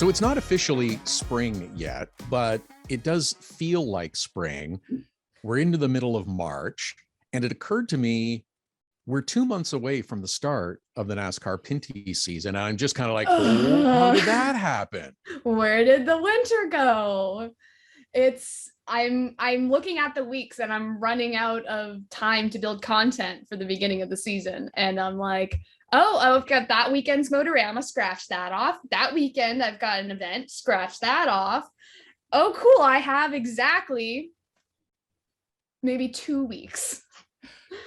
So it's not officially spring yet, but it does feel like spring. We're into the middle of March, and it occurred to me we're 2 months away from the start of the NASCAR Pinty season. And I'm just kind of like, oh, how did that happen? Where did the winter go? I'm looking at the weeks and I'm running out of time to build content for the beginning of the season. And I'm like, oh, I've got that weekend's Motorama, scratch that off. That weekend I've got an event, scratch that off. Oh, cool. I have exactly maybe 2 weeks.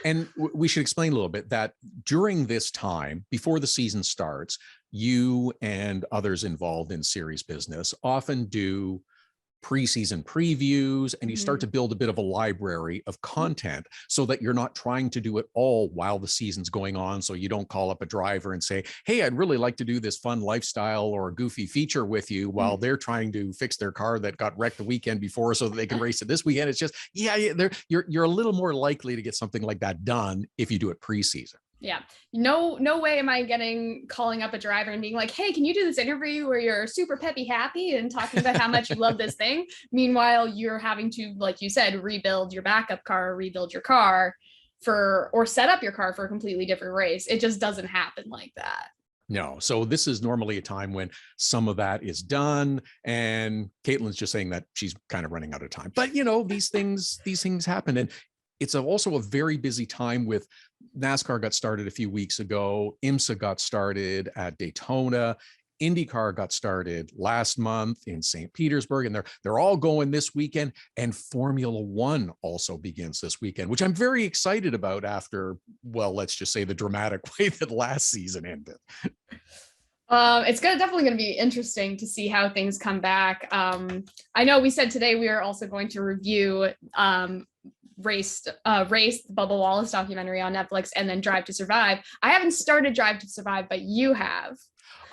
And we should explain a little bit that during this time, before the season starts, you and others involved in series business often do preseason previews, and you start to build a bit of a library of content so that you're not trying to do it all while the season's going on. So you don't call up a driver and say, hey, I'd really like to do this fun lifestyle or goofy feature with you while they're trying to fix their car that got wrecked the weekend before so that they can race it this weekend. It's just, you're a little more likely to get something like that done if you do it preseason. Yeah. No way am I calling up a driver and being like, hey, can you do this interview where you're super peppy happy and talking about how much you love this thing? Meanwhile, you're having to, like you said, rebuild your backup car, rebuild your car or set up your car for a completely different race. It just doesn't happen like that. No. So this is normally a time when some of that is done. And Caitlin's just saying that she's kind of running out of time. But, these things happen. And it's also a very busy time with NASCAR got started a few weeks ago. IMSA got started at Daytona. IndyCar got started last month in St. Petersburg, and they're all going this weekend. And Formula One also begins this weekend, which I'm very excited about after, well, let's just say the dramatic way that last season ended. It's definitely going to be interesting to see how things come back. I know we said today we are also going to review Race, the Bubba Wallace documentary on Netflix, and then Drive to Survive. I haven't started Drive to Survive, but you have.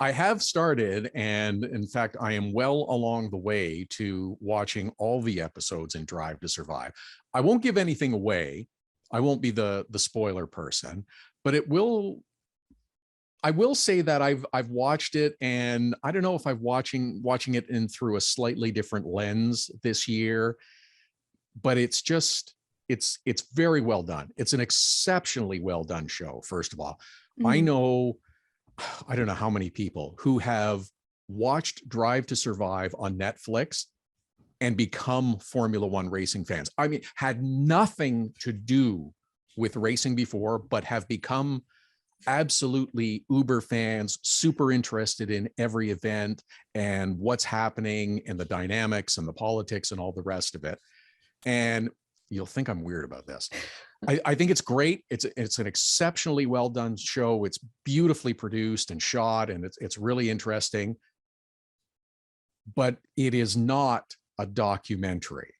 I have started, and in fact, I am well along the way to watching all the episodes in Drive to Survive. I won't give anything away. I won't be the spoiler person, but I will say that I've watched it, and I don't know if I'm watching it in through a slightly different lens this year, but it's very well done. It's an exceptionally well done show. First of all, I don't know how many people who have watched Drive to Survive on Netflix and become Formula One racing fans. I mean, had nothing to do with racing before, but have become absolutely uber fans, super interested in every event and what's happening and the dynamics and the politics and all the rest of it. And you'll think I'm weird about this. I think it's great. It's an exceptionally well done show. It's beautifully produced and shot, and it's really interesting. But it is not a documentary.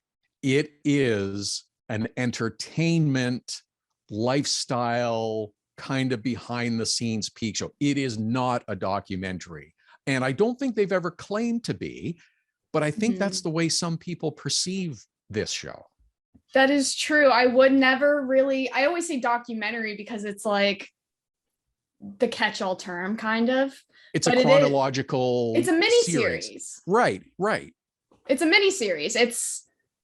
It is an entertainment, lifestyle, kind of behind the scenes peak show. It is not a documentary. And I don't think they've ever claimed to be, but I think that's the way some people perceive this show. That is true. I always say documentary because it's like the catch-all term, kind of. It's a chronological. It's a mini series. Right. It's a mini series. It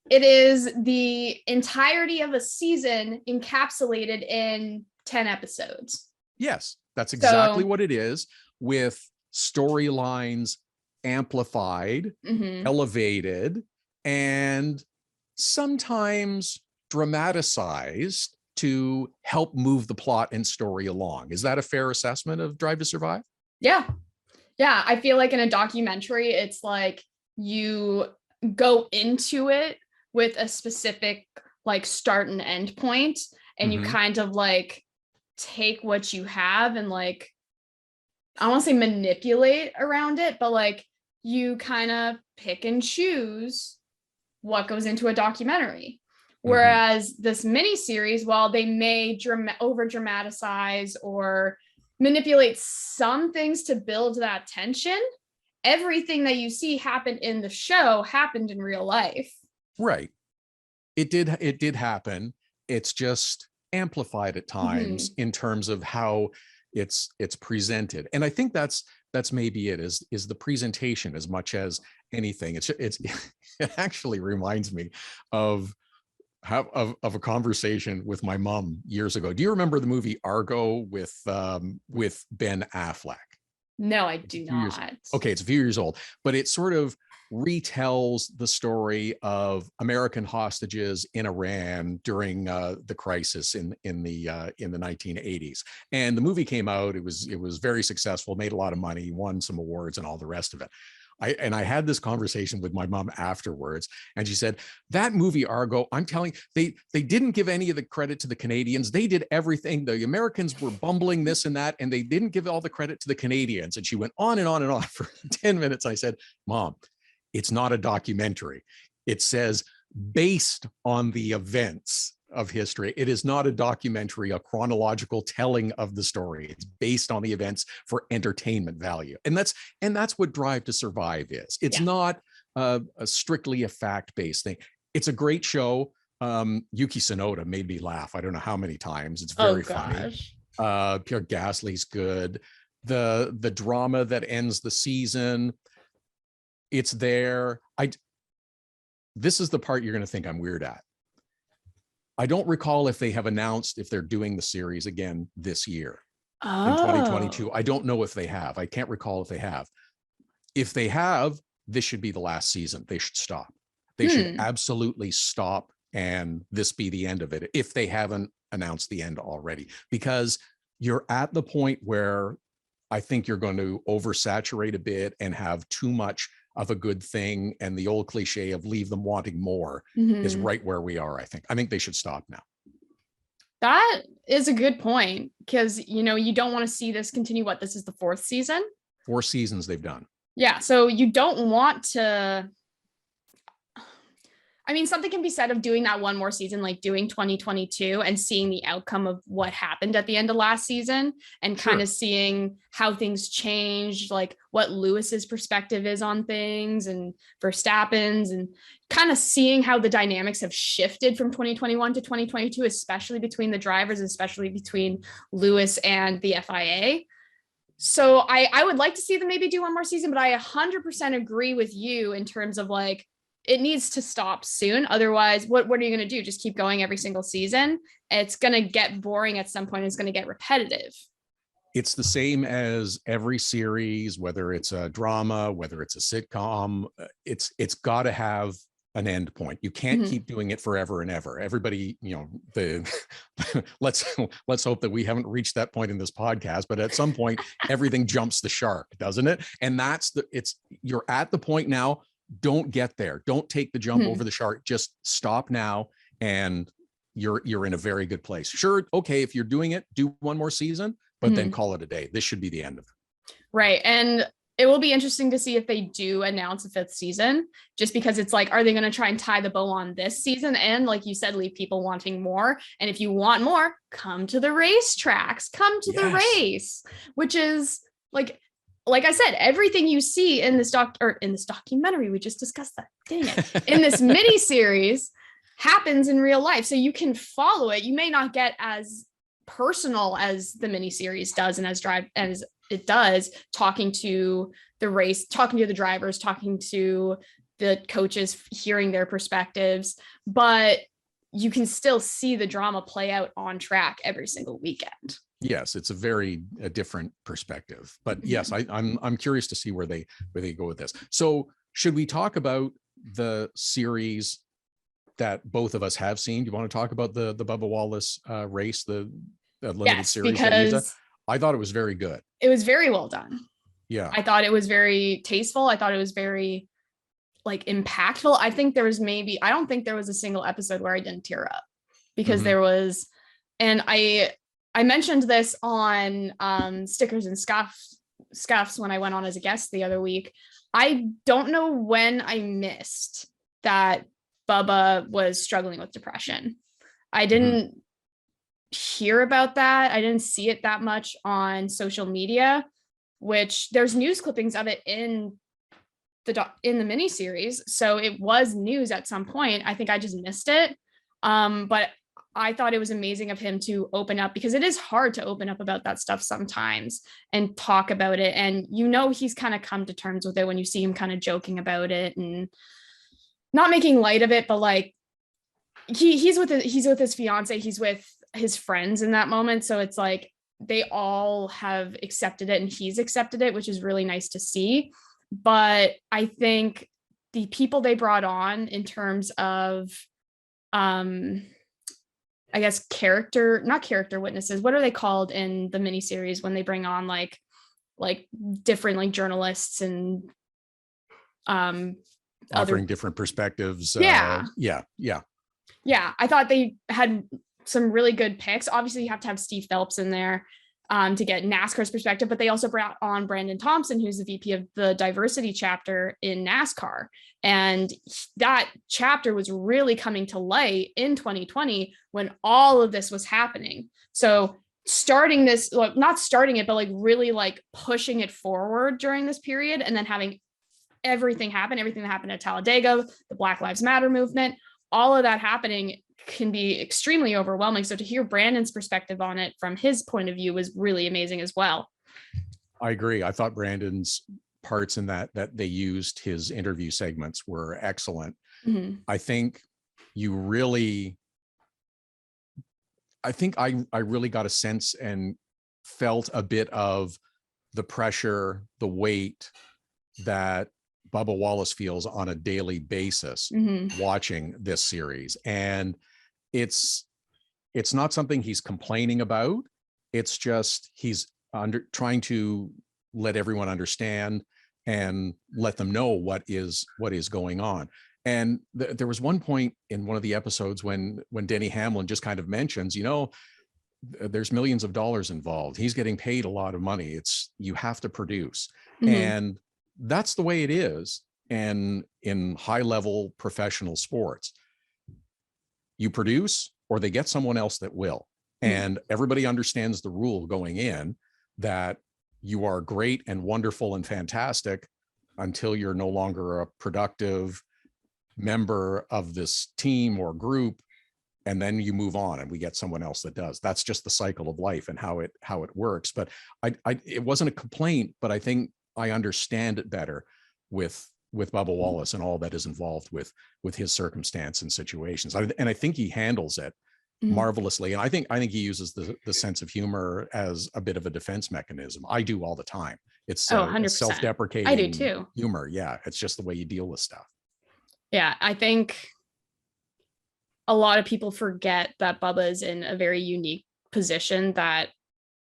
is the entirety of a season encapsulated in 10 episodes. Yes, that's exactly what it is, with storylines amplified, elevated, and sometimes dramatized to help move the plot and story along. Is that a fair assessment of Drive to Survive? Yeah. I feel like in a documentary, it's like you go into it with a specific like start and end point, and you kind of like take what you have and like, I don't want to say manipulate around it, but like you kind of pick and choose what goes into a documentary. Whereas this mini series, while they may over dramatize or manipulate some things to build that tension, everything that you see happen in the show happened in real life. Right. It did happen. It's just amplified at times in terms of how it's presented. And I think that's maybe it is the presentation as much as anything. It's it actually reminds me of a conversation with my mom years ago. Do you remember the movie Argo with Ben Affleck? No, I do not. Okay, it's a few years old, but it sort of retells the story of American hostages in Iran during the crisis in the 1980s. And the movie came out. It was very successful, made a lot of money, won some awards, and all the rest of it. I had this conversation with my mom afterwards, and she said, that movie Argo, I'm telling you, they didn't give any of the credit to the Canadians. They did everything. The Americans were bumbling this and that, and they didn't give all the credit to the Canadians. And she went on and on and on for 10 minutes. I said, Mom, it's not a documentary. It says based on the events of history. It is not a documentary, a chronological telling of the story. It's based on the events for entertainment value. And that's what Drive to Survive is. It's not a strictly a fact-based thing. It's a great show. Yuki Tsunoda made me laugh. I don't know how many times. It's very funny. Pierre Gasly's good. The drama that ends the season, it's there. This is the part you're going to think I'm weird at. I don't recall if they have announced if they're doing the series again this year in 2022. I don't know if they have. I can't recall if they have. If they have, this should be the last season. They should stop. They should absolutely stop, and this be the end of it if they haven't announced the end already, because you're at the point where I think you're going to oversaturate a bit and have too much of a good thing, and the old cliche of leave them wanting more is right where we are. I think they should stop now. That is a good point, because you don't want to see this continue. This is the 4th season? 4 seasons they've done. Yeah, so you don't want to. I mean, something can be said of doing that one more season, like doing 2022 and seeing the outcome of what happened at the end of last season, and kind of seeing how things changed, like what Lewis's perspective is on things and Verstappen's, and kind of seeing how the dynamics have shifted from 2021 to 2022, especially between the drivers, especially between Lewis and the FIA. So I would like to see them maybe do one more season, but I 100% agree with you in terms of like, it needs to stop soon. Otherwise, what are you going to do? Just keep going every single season? It's going to get boring at some point. It's going to get repetitive. It's the same as every series, whether it's a drama, whether it's a sitcom, it's got to have an end point. You can't keep doing it forever and ever. Everybody, let's hope that we haven't reached that point in this podcast, but at some point, everything jumps the shark, doesn't it? And you're at the point now. Don't get there. Don't take the jump over the shark. Just stop now, and you're in a very good place. Sure, okay, if you're doing it, do one more season, but then call it a day. This should be the end of it. Right. And it will be interesting to see if they do announce a 5th season, just because it's like, are they going to try and tie the bow on this season? And like you said, leave people wanting more. And if you want more, come to the racetracks, come to the race, which is like I said, everything you see in this documentary, we just discussed that. Dang it. In this mini series happens in real life. So you can follow it. You may not get as personal as the mini series does, and as it does, talking to the race, talking to the drivers, talking to the coaches, hearing their perspectives, but you can still see the drama play out on track every single weekend. Yes, it's a different perspective, but yes, I'm curious to see where they go with this. So should we talk about the series that both of us have seen? Do you want to talk about the Bubba Wallace race, the limited series? Because I thought it was very good. It was very well done. Yeah. I thought it was very tasteful. I thought it was very impactful. I don't think there was a single episode where I didn't tear up, because there was, and I mentioned this on Stickers and Scuffs when I went on as a guest the other week. I don't know when I missed that Bubba was struggling with depression. I didn't hear about that. I didn't see it that much on social media, which there's news clippings of it in the miniseries. So it was news at some point. I think I just missed it. But I thought it was amazing of him to open up, because it is hard to open up about that stuff sometimes and talk about it. And, he's kind of come to terms with it when you see him kind of joking about it and not making light of it, but like he's with his fiance, he's with his friends in that moment. So it's like they all have accepted it and he's accepted it, which is really nice to see. But I think the people they brought on in terms of, I guess not character witnesses. What are they called in the miniseries when they bring on like different like journalists and offering different perspectives? Yeah. I thought they had some really good picks. Obviously, you have to have Steve Phelps in there to get NASCAR's perspective, but they also brought on Brandon Thompson, who's the VP of the diversity chapter in NASCAR. And that chapter was really coming to light in 2020 when all of this was happening. So starting this, not starting it, but like really like pushing it forward during this period, and then having everything that happened at Talladega, the Black Lives Matter movement, all of that happening can be extremely overwhelming. So to hear Brandon's perspective on it from his point of view was really amazing as well. I agree. I thought Brandon's parts in that they used his interview segments were excellent. Mm-hmm. I think I really got a sense and felt a bit of the pressure, the weight that Bubba Wallace feels on a daily basis watching this series. And it's not something he's complaining about. It's just he's trying to let everyone understand and let them know what is going on. And there was one point in one of the episodes when Denny Hamlin just kind of mentions, there's millions of dollars involved. He's getting paid a lot of money. You have to produce. And that's the way it is. And in high level professional sports, you produce or they get someone else that will. And everybody understands the rule going in that you are great and wonderful and fantastic until you're no longer a productive member of this team or group. And then you move on and we get someone else that does. That's just the cycle of life and how it works. But it wasn't a complaint, but I think I understand it better with Bubba Wallace and all that is involved with his circumstance and situations. And I think he handles it marvelously. And I think he uses the sense of humor as a bit of a defense mechanism. I do all the time. It's 100%. Self-deprecating. I do too. Humor. Yeah. It's just the way you deal with stuff. Yeah. I think a lot of people forget that Bubba is in a very unique position that,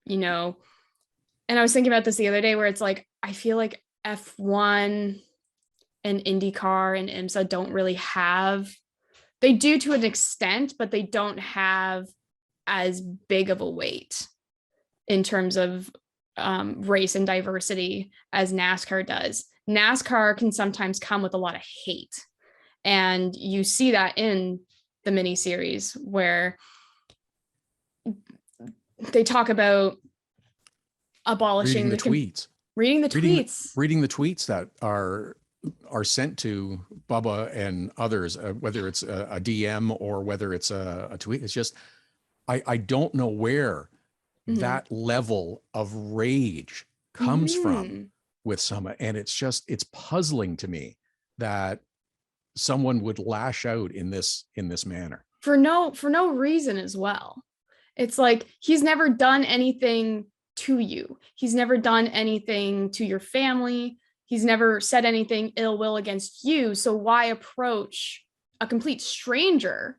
and I was thinking about this the other day where it's like, I feel like F1 and IndyCar and IMSA don't really have, they do to an extent, but they don't have as big of a weight in terms of race and diversity as NASCAR does. NASCAR can sometimes come with a lot of hate. And you see that in the miniseries where they talk about abolishing the tweets. Reading the tweets that are sent to Bubba and others, whether it's a DM or whether it's a tweet. It's just, I don't know where that level of rage comes from with someone. And it's puzzling to me that someone would lash out in this manner. For no reason as well. It's like, he's never done anything to you. He's never done anything to your family. He's never said anything ill will against you. So why approach a complete stranger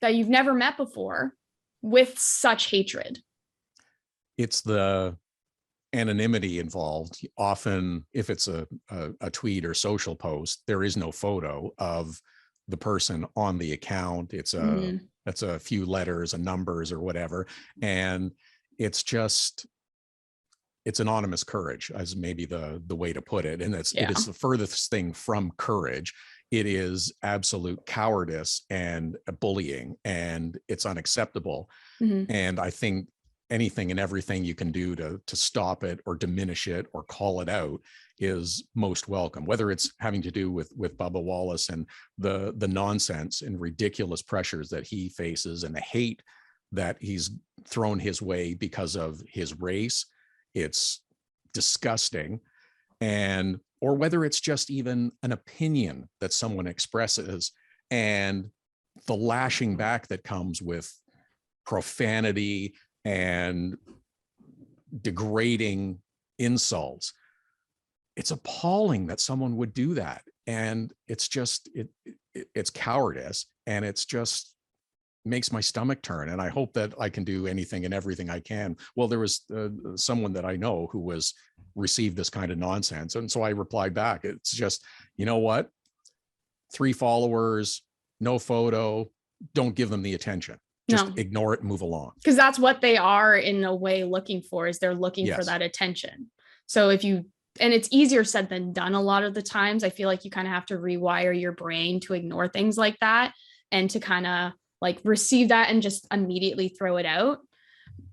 that you've never met before with such hatred? It's the anonymity involved. Often, if it's a tweet or social post, there is no photo of the person on the account. It's that's a few letters and numbers or whatever. And it's anonymous courage, as maybe the way to put it. And it is the furthest thing from courage. It is absolute cowardice and bullying, and it's unacceptable. And I think anything and everything you can do to stop it or diminish it or call it out is most welcome, whether it's having to do with Bubba Wallace and the nonsense and ridiculous pressures that he faces and the hate that he's thrown his way because of his race. It's disgusting. And or whether it's just even an opinion that someone expresses and the lashing back that comes with profanity and degrading insults. It's appalling that someone would do that. And it's just, it's cowardice, and it's just makes my stomach turn. And I hope that I can do anything and everything I can. Well, there was someone that I know who was received this kind of nonsense. And so I replied back, it's just, you know what? 3 followers, no photo, don't give them the attention. Just ignore it and move along. Because that's what they are in a way looking for, is they're looking for that attention. So and it's easier said than done a lot of the times. I feel like you kind of have to rewire your brain to ignore things like that and to kind of like receive that and just immediately throw it out.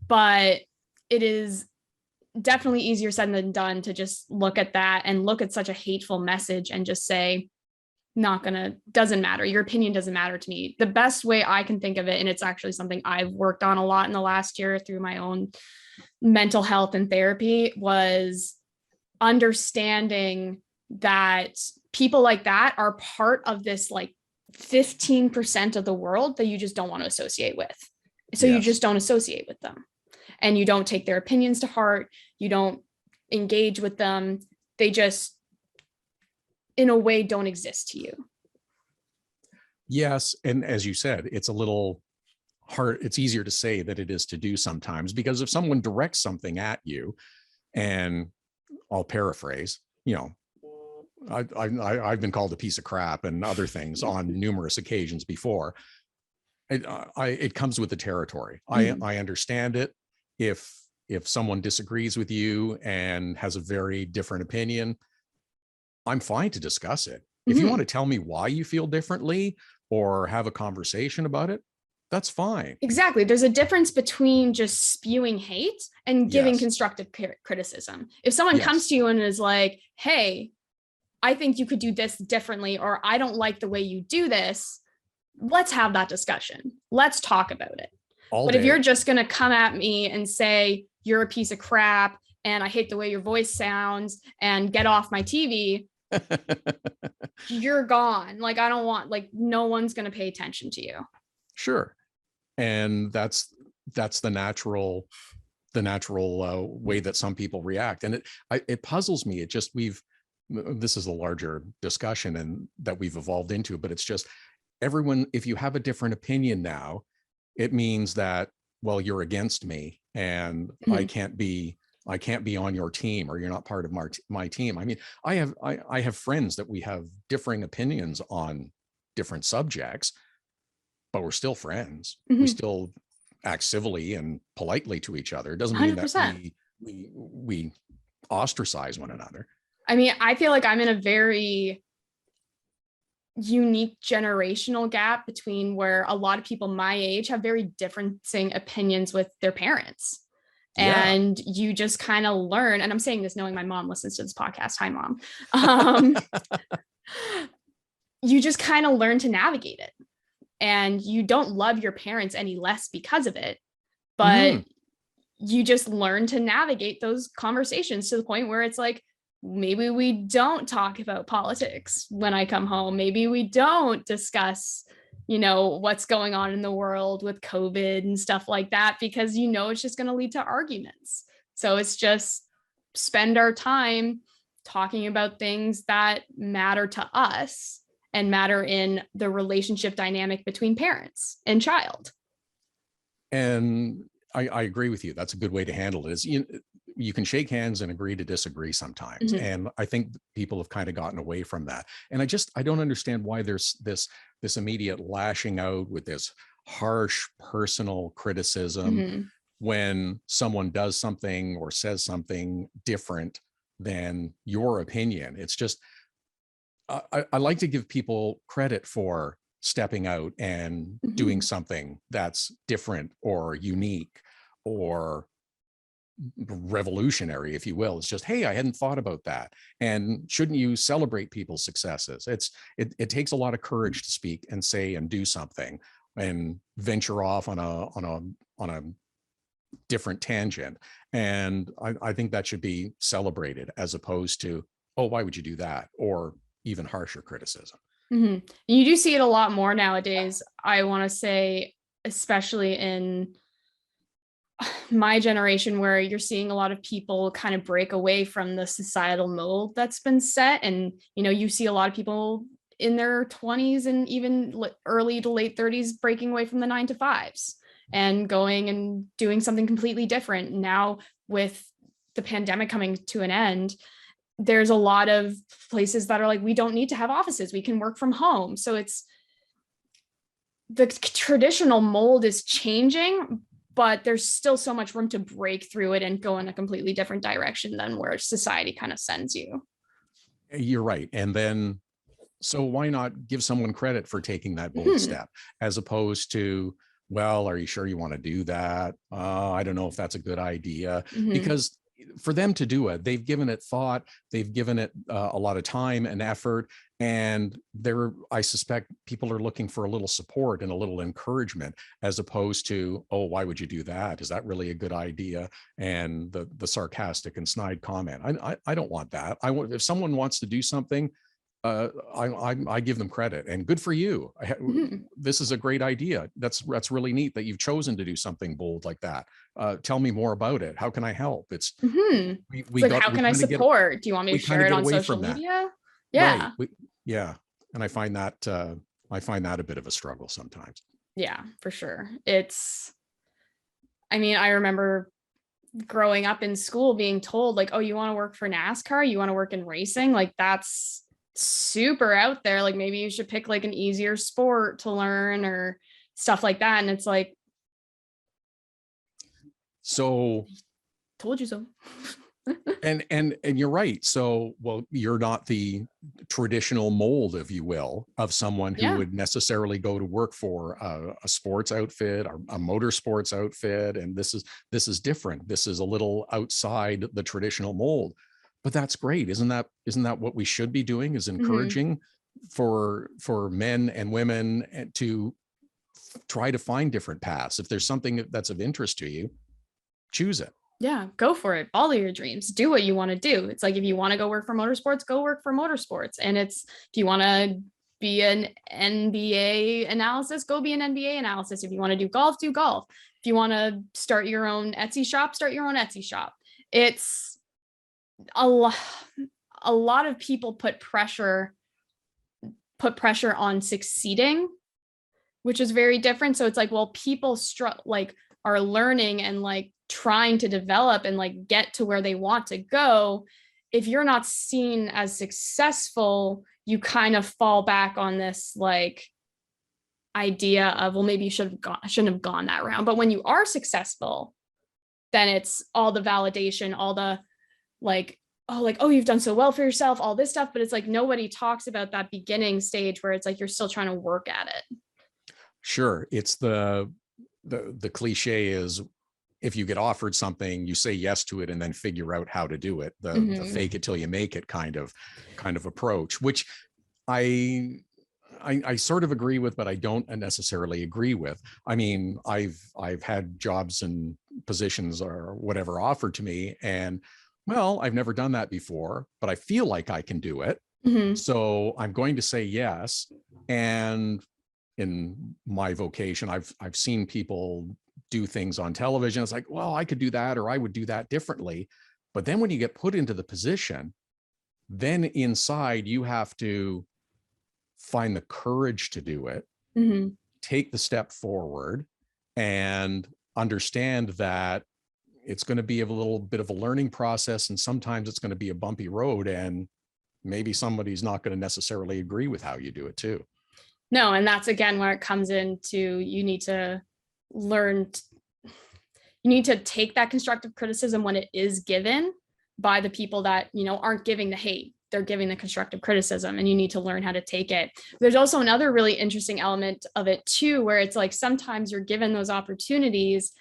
But it is definitely easier said than done to just look at that and look at such a hateful message and just say, doesn't matter. Your opinion doesn't matter to me. The best way I can think of it, and it's actually something I've worked on a lot in the last year through my own mental health and therapy, was understanding that people like that are part of this like 15% of the world that you just don't want to associate with. So you just don't associate with them, and you don't take their opinions to heart. You don't engage with them. They just, in a way, don't exist to you. Yes. And as you said, it's a little hard. It's easier to say that it is to do sometimes, because if someone directs something at you, and I'll paraphrase, I've been called a piece of crap and other things on numerous occasions before. It comes with the territory. Mm-hmm. I understand it. If someone disagrees with you and has a very different opinion, I'm fine to discuss it. Mm-hmm. If you want to tell me why you feel differently or have a conversation about it, that's fine. Exactly. There's a difference between just spewing hate and giving constructive criticism. If someone comes to you and is like, hey, I think you could do this differently, or I don't like the way you do this, let's have that discussion. Let's talk about it. But if you're just going to come at me and say, you're a piece of crap and I hate the way your voice sounds and get off my TV, you're gone. Like, I don't want, like, no one's going to pay attention to you. Sure. And that's the natural way that some people react. And it puzzles me. This is a larger discussion and that we've evolved into, but it's just everyone, if you have a different opinion now, it means that, well, you're against me and I can't be on your team, or you're not part of my team. I mean, I have friends that we have differing opinions on different subjects, but we're still friends. Mm-hmm. We still act civilly and politely to each other. It doesn't mean 100%. That we ostracize one another. I mean, I feel like I'm in a very unique generational gap between where a lot of people my age have very differing opinions with their parents. Yeah. And you just kind of learn, and I'm saying this knowing my mom listens to this podcast. Hi, Mom. You just kind of learn to navigate it, and you don't love your parents any less because of it, but you just learn to navigate those conversations to the point where it's like, maybe we don't talk about politics when I come home. Maybe we don't discuss, what's going on in the world with COVID and stuff like that, because, it's just going to lead to arguments. So it's just spend our time talking about things that matter to us and matter in the relationship dynamic between parents and child. And I agree with you. That's a good way to handle it. Is you can shake hands and agree to disagree sometimes. Mm-hmm. And I think people have kind of gotten away from that. And I don't understand why there's this immediate lashing out with this harsh personal criticism when someone does something or says something different than your opinion. It's just, I like to give people credit for stepping out and doing something that's different or unique or revolutionary, if you will. It's just, hey, I hadn't thought about that. And shouldn't you celebrate people's successes? It takes a lot of courage to speak and say and do something and venture off on a different tangent. And I think that should be celebrated, as opposed to, oh, why would you do that? Or even harsher criticism. Mm-hmm. You do see it a lot more nowadays. I want to say, especially in my generation, where you're seeing a lot of people kind of break away from the societal mold that's been set. And, you see a lot of people in their 20s and even early to late 30s breaking away from the 9-to-5s and going and doing something completely different. Now, with the pandemic coming to an end, there's a lot of places that are like, we don't need to have offices. We can work from home. So it's the traditional mold is changing, but there's still so much room to break through it and go in a completely different direction than where society kind of sends you. You're right. And then, so why not give someone credit for taking that bold step, as opposed to, well, are you sure you want to do that? I don't know if that's a good idea. Because for them to do it, they've given it thought, they've given it a lot of time and effort. And I suspect people are looking for a little support and a little encouragement, as opposed to, oh, why would you do that? Is that really a good idea? And the sarcastic and snide comment. I don't want that. If someone wants to do something, I give them credit, and good for you. This is a great idea. That's really neat that you've chosen to do something bold like that. Tell me more about it. How can I help? It's how can I support? Do you want me to share it on social media? Yeah. Right. Yeah. And I find that a bit of a struggle sometimes. Yeah, for sure. I remember growing up in school being told, like, oh, you want to work for NASCAR? You want to work in racing? Like, that's super out there. Like, maybe you should pick like an easier sport to learn or stuff like that. And it's like, so told you so. and you're right. So, well, you're not the traditional mold, if you will, of someone who would necessarily go to work for a sports outfit or a motorsports outfit. And this is different. This is a little outside the traditional mold. But that's great. Isn't that what we should be doing, is encouraging for men and women to try to find different paths. If there's something that's of interest to you, choose it. Yeah, go for it. Follow your dreams. Do what you want to do. It's like, if you want to go work for motorsports, go work for motorsports. And if you want to be an NBA analysis, go be an NBA analysis. If you want to do golf, do golf. If you want to start your own Etsy shop, start your own Etsy shop. It's a lot of people put pressure on succeeding, which is very different. So it's like, well, people are learning and like trying to develop and like get to where they want to go. If you're not seen as successful, you kind of fall back on this like idea of, well, maybe you shouldn't have gone that route. But when you are successful, then it's all the validation, all the oh, you've done so well for yourself, all this stuff. But it's like, nobody talks about that beginning stage where it's like, you're still trying to work at it. Sure. It's the cliche is, if you get offered something, you say yes to it and then figure out how to do it. The fake it till you make it kind of approach, which I sort of agree with, but I don't necessarily agree with. I mean, I've had jobs and positions or whatever offered to me, and well, I've never done that before, but I feel like I can do it. So I'm going to say yes. And in my vocation, I've seen people do things on television. It's like, well, I could do that, or I would do that differently. But then when you get put into the position, then inside you have to find the courage to do it, take the step forward, and understand that it's going to be a little bit of a learning process. And sometimes it's going to be a bumpy road, and maybe somebody's not going to necessarily agree with how you do it too. No, and that's again where it comes into, you need to learn, you need to take that constructive criticism when it is given by the people that, aren't giving the hate. They're giving the constructive criticism, and you need to learn how to take it. There's also another really interesting element of it too, where it's like, sometimes you're given those opportunities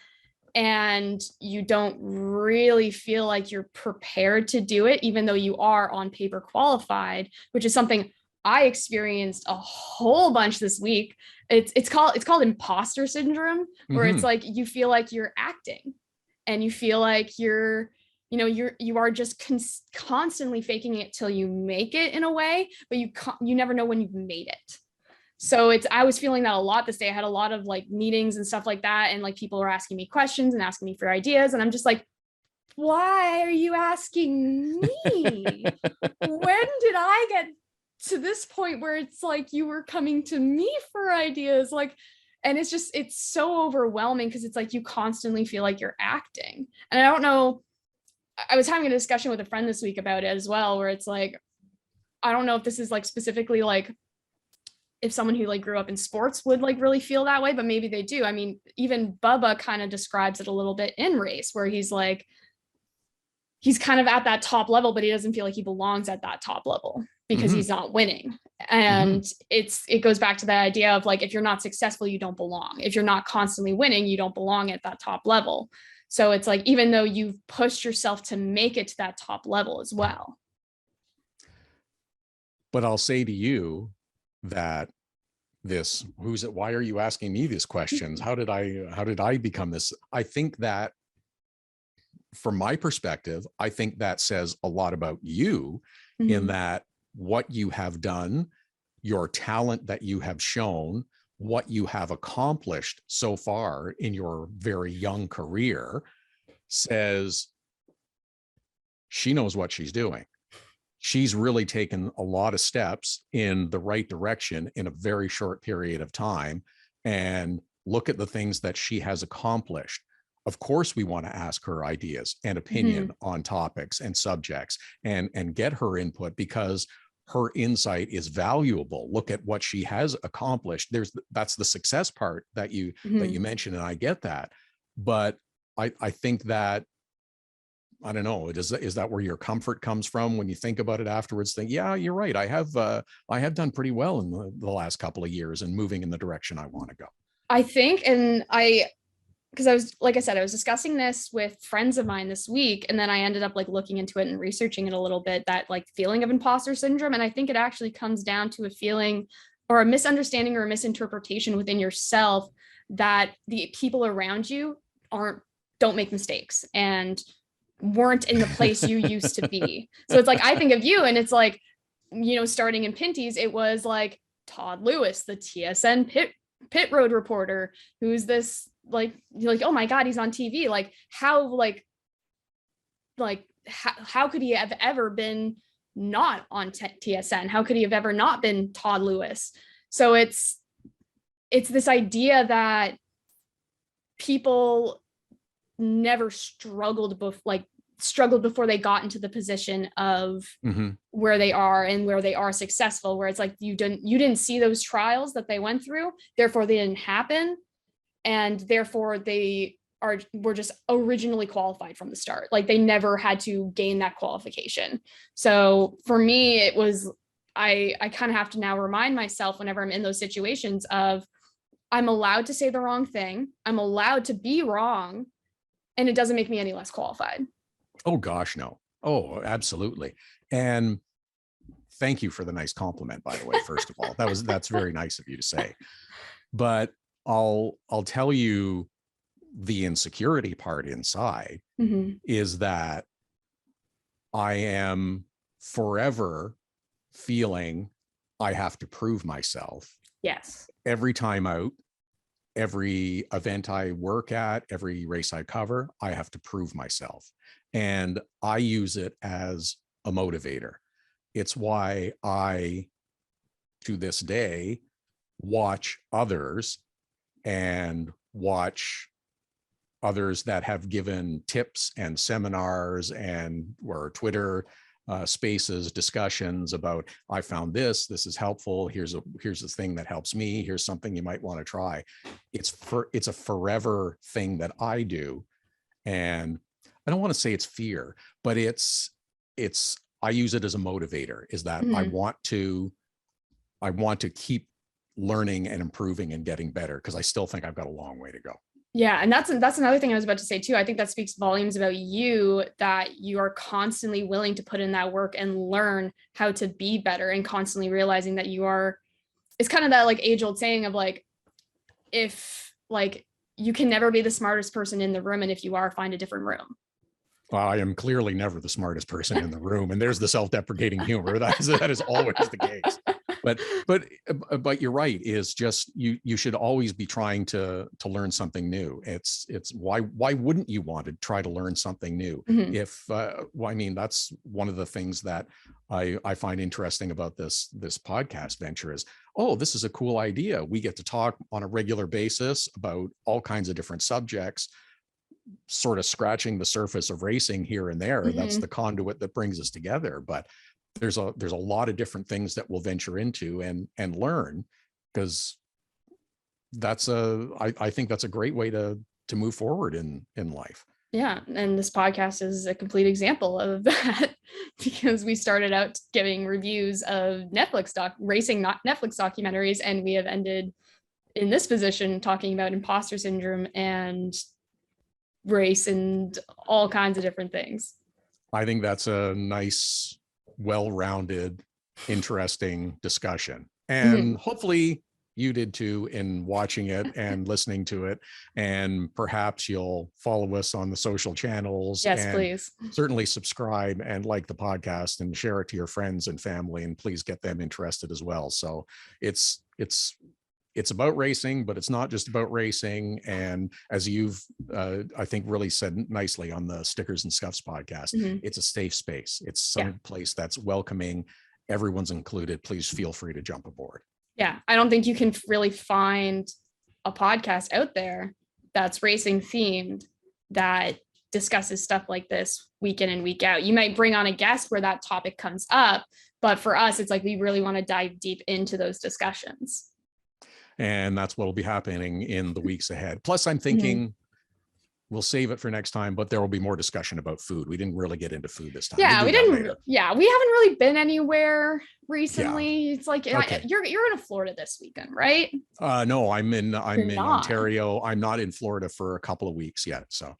and you don't really feel like you're prepared to do it, even though you are on paper qualified, which is something I experienced a whole bunch this week. It's called imposter syndrome, where it's like you feel like you're acting, and you feel like you are just constantly faking it till you make it in a way, but you never know when you've made it. So I was feeling that a lot this day. I had a lot of like meetings and stuff like that, and like people were asking me questions and asking me for ideas, and I'm just like, why are you asking me? When did I get to this point where it's like you were coming to me for ideas? Like, and it's so overwhelming, because it's like you constantly feel like you're acting. And I don't know, I was having a discussion with a friend this week about it as well, where it's like, I don't know if this is like specifically like if someone who like grew up in sports would like really feel that way, but maybe they do. I mean, even Bubba kind of describes it a little bit in Race, where he's like, he's kind of at that top level, but he doesn't feel like he belongs at that top level because he's not winning. And it goes back to the idea of like, if you're not successful, you don't belong. If you're not constantly winning, you don't belong at that top level. So it's like, even though you've pushed yourself to make it to that top level as well. But I'll say to you that why are you asking me these questions? How did I become this? I think that from my perspective, I think that says a lot about you, in that what you have done, your talent that you have shown, what you have accomplished so far in your very young career, says she knows what she's doing. She's really taken a lot of steps in the right direction in a very short period of time. And look at the things that she has accomplished. Of course, we want to ask her ideas and opinion on topics and subjects, and get her input, because her insight is valuable. Look at what she has accomplished. That's the success part that you mentioned, and I get that. But I think that, I don't know, is that where your comfort comes from when you think about it afterwards? Think, yeah, you're right. I have done pretty well in the last couple of years and moving in the direction I want to go. I think, because I was discussing this with friends of mine this week, and then I ended up like looking into it and researching it a little bit, that like feeling of imposter syndrome. And I think it actually comes down to a feeling or a misunderstanding or a misinterpretation within yourself that the people around you don't make mistakes and weren't in the place you used to be. So it's like, I think of you, and it's like, starting in Pinty's, it was like Todd Lewis, the TSN pit road reporter, who's this like, oh my God, he's on TV. Like how could he have ever been not on TSN? How could he have ever not been Todd Lewis? So it's this idea that people never struggled before they got into the position of where they are and where they are successful, where it's like you didn't see those trials that they went through, therefore they didn't happen, and therefore were just originally qualified from the start. Like they never had to gain that qualification. So for me, it was, I kind of have to now remind myself whenever I'm in those situations of, I'm allowed to say the wrong thing, I'm allowed to be wrong, and it doesn't make me any less qualified. Oh gosh, no. Oh, absolutely. And thank you for the nice compliment, by the way, first of all. That's very nice of you to say. But I'll tell you, the insecurity part inside is that I am forever feeling I have to prove myself. Yes. Every time out, every event I work at, every race I cover, I have to prove myself. And I use it as a motivator. It's why I, to this day, watch others and watch others that have given tips and seminars or Twitter spaces, discussions about, I found this is helpful. Here's a thing that helps me. Here's something you might want to try. It's a forever thing that I do. And I don't want to say it's fear, but I use it as a motivator, is that I want to keep learning and improving and getting better, because I still think I've got a long way to go. Yeah, and that's another thing I was about to say too. I think that speaks volumes about you, that you are constantly willing to put in that work and learn how to be better, and constantly realizing that you are, it's kind of that like age old saying of like, if like you can never be the smartest person in the room, and if you are, find a different room. Well, I am clearly never the smartest person in the room, and there's the self-deprecating humor. That is always the case. But you're right. Is just you should always be trying to learn something new. It's why wouldn't you want to try to learn something new? Mhm. If well, I mean, that's one of the things that I find interesting about this podcast venture is, oh, this is a cool idea. We get to talk on a regular basis about all kinds of different subjects, sort of scratching the surface of racing here and there. Mhm. That's the conduit that brings us together. But there's a lot of different things that we'll venture into and learn, because I think that's a great way to move forward in life. Yeah, and this podcast is a complete example of that, because we started out giving reviews of racing Netflix documentaries, and we have ended in this position talking about imposter syndrome and race and all kinds of different things. I think that's a nice, well-rounded, interesting discussion. And hopefully you did too in watching it and listening to it. And perhaps you'll follow us on the social channels. Yes, and please. certainly subscribe and like the podcast and share it to your friends and family, and please get them interested as well. So it's about racing, but it's not just about racing. And as you've, I think, really said nicely on the Stickers and Scuffs podcast, it's a safe space. It's some place that's welcoming. Everyone's included. Please feel free to jump aboard. Yeah, I don't think you can really find a podcast out there that's racing themed that discusses stuff like this week in and week out. You might bring on a guest where that topic comes up, but for us, it's like we really want to dive deep into those discussions. And that's what will be happening in the weeks ahead. Plus, I'm thinking we'll save it for next time, but there will be more discussion about food. We didn't really get into food this time. Yeah, we didn't. Yeah, we haven't really been anywhere recently. It's like you're in Florida this weekend, right? No, I'm in Ontario. I'm not in Florida for a couple of weeks yet. So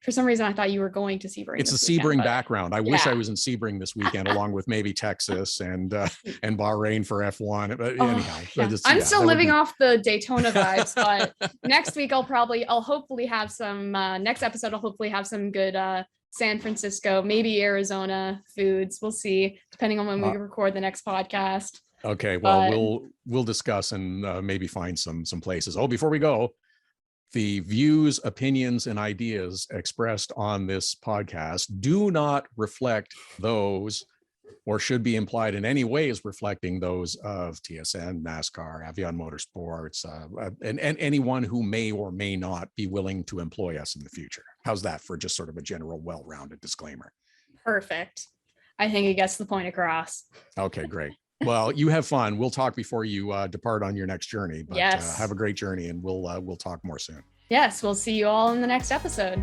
for some reason I thought you were going to Sebring. It's a Sebring background. I wish I was in Sebring this weekend, along with maybe Texas and Bahrain for F1. But anyhow, I'm still living off the Daytona vibes. But next week I'll hopefully have some. Next episode I'll hopefully have some good San Francisco, maybe Arizona foods. We'll see, depending on when we record the next podcast. Okay, well, we'll discuss and maybe find some places. Oh, before we go, the views, opinions, and ideas expressed on this podcast do not reflect those, or should be implied in any way as reflecting those of TSN, NASCAR, Avion Motorsports, and anyone who may or may not be willing to employ us in the future. How's that for just sort of a general, well-rounded disclaimer? Perfect. I think it gets the point across. Okay, great. Well, you have fun. We'll talk before you depart on your next journey. But yes. Have a great journey, and we'll talk more soon. Yes, we'll see you all in the next episode.